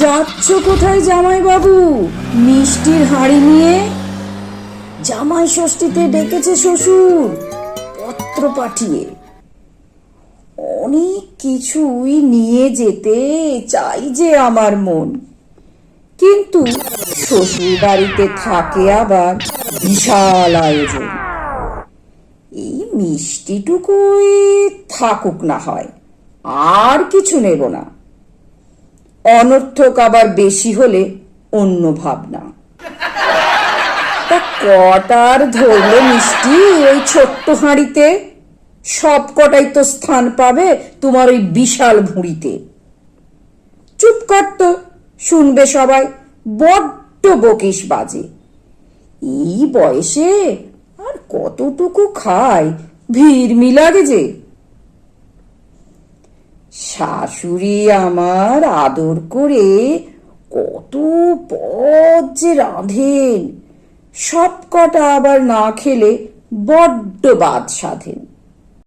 যাচ্ছ কোথায় জামাই বাবু? মিষ্টির হাঁড়ি নিয়ে? জামাই ষষ্ঠীতে ডেকেছে শ্বশুর পত্র পাঠিয়ে। অনেক কিছুই নিয়ে যেতে চাই যে আমার মন, কিন্তু শ্বশুর বাড়িতে থাকে আবার বিশাল আয়োজন। এই মিষ্টিটুকুই থাকুক না হয়, আর কিছু নেব না। অনর্থক আবার বেশি হলে অন্য ভাবনা। তা কটার ধরলো মিষ্টি ওই ছোট্ট হাঁড়িতে? সব কটাই তো স্থান পাবে তোমার ওই বিশাল ভুঁড়িতে। চুপ কর তো, শুনবে সবাই, বড্ড বকিস বাজে। এই বয়সে আর কতটুকু খায়, ভিড়মি লাগে যে। শাশুড়ি আমার আদর করে কত পদ যে রাঁধেন, সব কটা আবার না খেলে বড্ড বাদ সাধেন।